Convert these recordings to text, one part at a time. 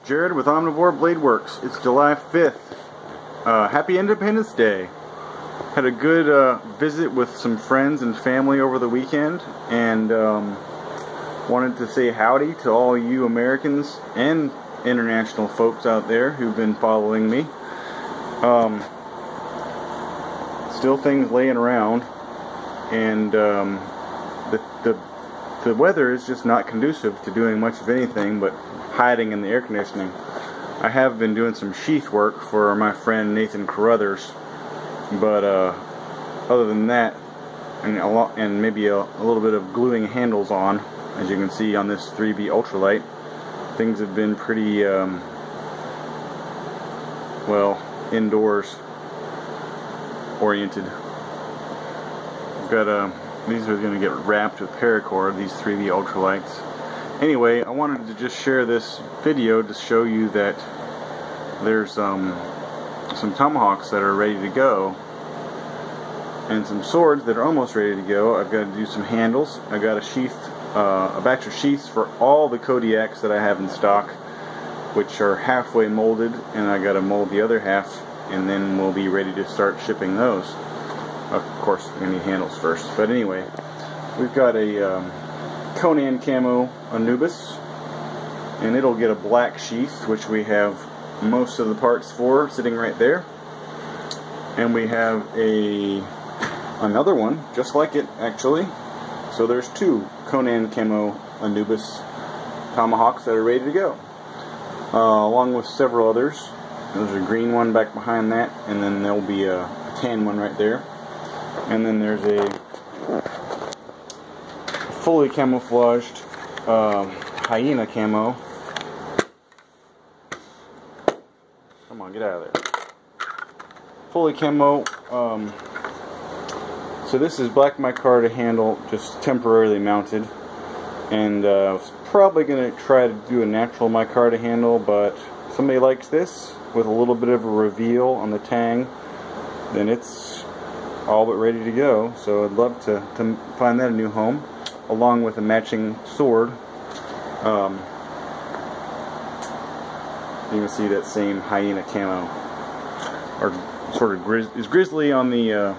Jared with Omnivore Bladeworks. It's July 5th. Happy Independence Day. Had a good visit with some friends and family over the weekend, and wanted to say howdy to all you Americans and international folks out there who've been following me. Still things laying around, and the weather is just not conducive to doing much of anything but hiding in the air conditioning. I have been doing some sheath work for my friend Nathan Carruthers, but other than that, and maybe a little bit of gluing handles on, as you can see on this 3B ultralight, things have been pretty well, indoors oriented. I've got these are going to get wrapped with paracord, these 3B ultralights. Anyway, I wanted to just share this video to show you that there's some tomahawks that are ready to go, and some swords that are almost ready to go. I've got to do some handles. I've got a batch of sheaths for all the Kodiaks that I have in stock, which are halfway molded, and I got to mold the other half, and then we'll be ready to start shipping those. Of course, we need handles first. But anyway, we've got a Conan camo Anubis, and it'll get a black sheath, which we have most of the parts for sitting right there. And we have another one just like it, actually. So there's two Conan camo Anubis tomahawks that are ready to go, along with several others. There's a green one back behind that, and then there'll be a tan one right there. And then there's a fully camouflaged hyena camo. Come on, get out of there. Fully camo. So this is black micarta handle, just temporarily mounted. And I was probably going to try to do a natural micarta handle, but if somebody likes this with a little bit of a reveal on the tang, then it's all but ready to go. So I'd love to find that a new home, along with a matching sword. You can see that same hyena camo, or sort of is grizzly on the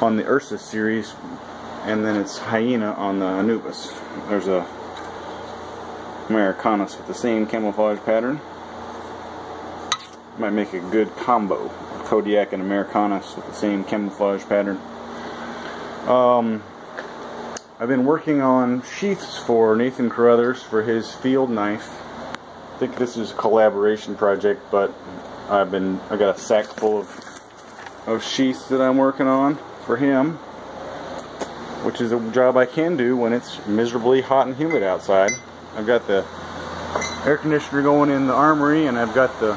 Ursus series, and then it's hyena on the Anubis. There's a Americanus with the same camouflage pattern. Might make a good combo, Kodiak and Americanus with the same camouflage pattern. I've been working on sheaths for Nathan Carruthers for his field knife. I think this is a collaboration project, but I got a sack full of sheaths that I'm working on for him, which is a job I can do when it's miserably hot and humid outside. I've got the air conditioner going in the armory, and I've got the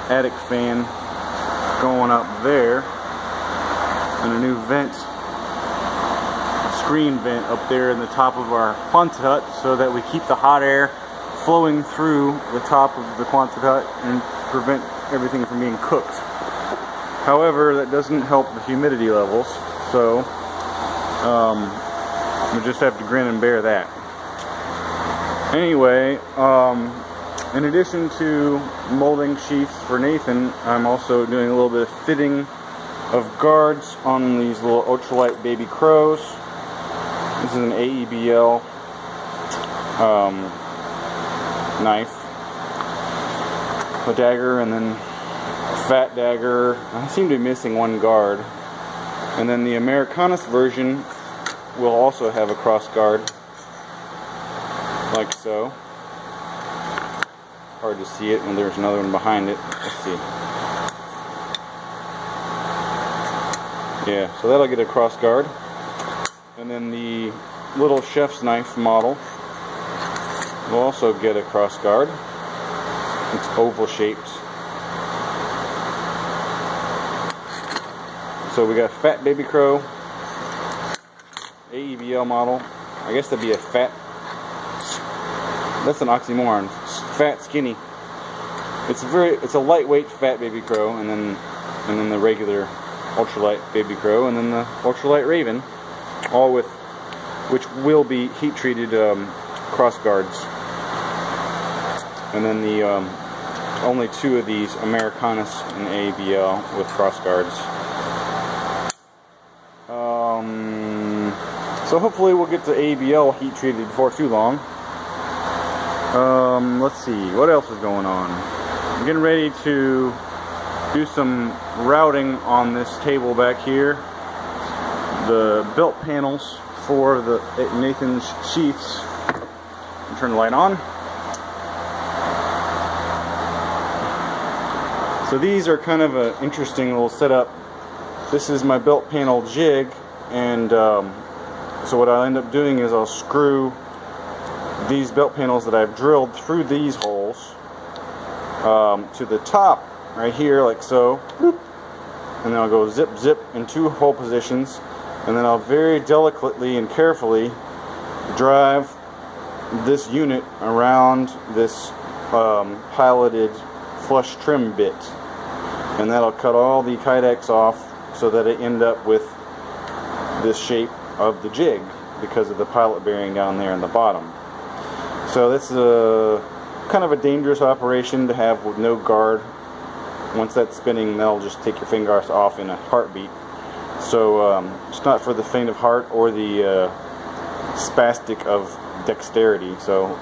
attic fan going up there, and a new screen vent up there in the top of our Quonset hut, so that we keep the hot air flowing through the top of the Quonset hut and prevent everything from being cooked. However, that doesn't help the humidity levels, so we just have to grin and bear that. Anyway, in addition to molding sheaths for Nathan, I'm also doing a little bit of fitting of guards on these little ultralight baby crows. This is an AEBL knife, a dagger, and then a fat dagger. I seem to be missing one guard. And then the Americanus version will also have a cross guard, like so. Hard to see it when there's another one behind it. Let's see. Yeah, so that'll get a cross guard. And then the little chef's knife model will also get a cross guard. It's oval shaped. So we got fat baby crow, AEBL model. I guess that'd be a fat. That's an oxymoron. Fat, skinny. It's a lightweight fat baby crow, and then the regular ultralight baby crow, and then the ultralight raven, all with which will be heat treated cross guards. and then the only 2 of these Americanas in ABL with cross guards. So hopefully we'll get to ABL heat treated before too long. Let's see, what else is going on? I'm getting ready to do some routing on this table back here. The belt panels for the Nathan's sheaths. I'll turn the light on. So these are kind of an interesting little setup. This is my belt panel jig, and so what I'll end up doing is I'll screw these belt panels that I've drilled through these holes to the top right here, like so, and then I'll go zip zip in 2 hole positions, and then I'll very delicately and carefully drive this unit around this piloted flush trim bit, and that'll cut all the kydex off so that it end up with this shape of the jig because of the pilot bearing down there in the bottom. So this is a kind of a dangerous operation to have with no guard. Once that's spinning, that'll just take your fingers off in a heartbeat. So it's not for the faint of heart or the spastic of dexterity. So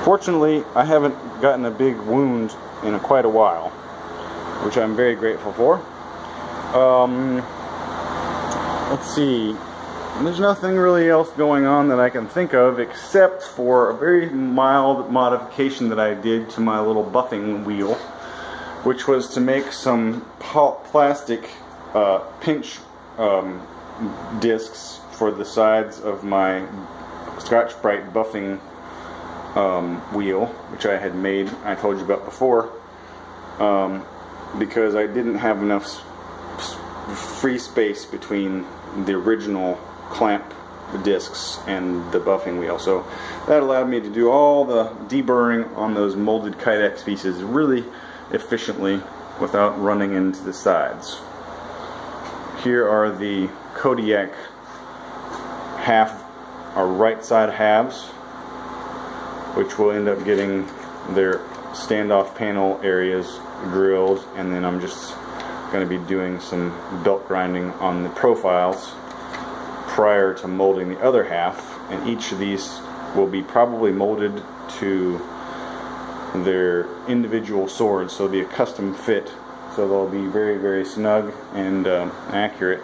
fortunately, I haven't gotten a big wound in quite a while, which I'm very grateful for. Let's see. There's nothing really else going on that I can think of except for a very mild modification that I did to my little buffing wheel, which was to make some plastic pinch discs for the sides of my Scotch-Brite buffing wheel, which I had made, I told you about before, because I didn't have enough free space between the original clamp discs and the buffing wheel. So that allowed me to do all the deburring on those molded kydex pieces really efficiently without running into the sides. Here are the Kodiak right side halves, which will end up getting their standoff panel areas drilled, and then I'm just going to be doing some belt grinding on the profiles prior to molding the other half, and each of these will be probably molded to their individual swords, so they'll be a custom fit, so they'll be very, very snug and accurate.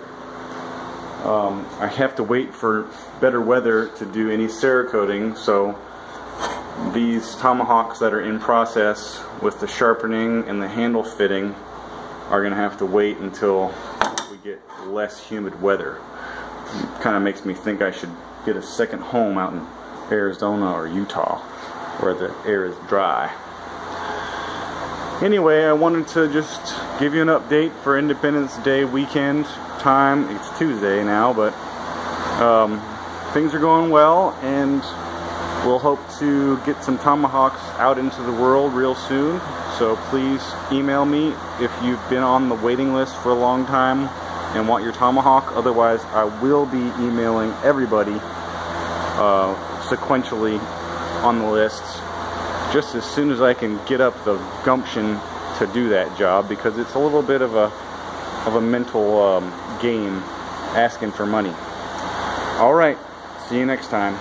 I have to wait for better weather to do any Cerakoting, so these tomahawks that are in process with the sharpening and the handle fitting are going to have to wait until we get less humid weather. It kind of makes me think I should get a second home out in Arizona or Utah where the air is dry. Anyway, I wanted to just give you an update for Independence Day weekend time. It's Tuesday now, but things are going well, and we'll hope to get some tomahawks out into the world real soon. So please email me if you've been on the waiting list for a long time and want your tomahawk. Otherwise, I will be emailing everybody sequentially on the lists just as soon as I can get up the gumption to do that job, because it's a little bit of a mental game asking for money. Alright, see you next time.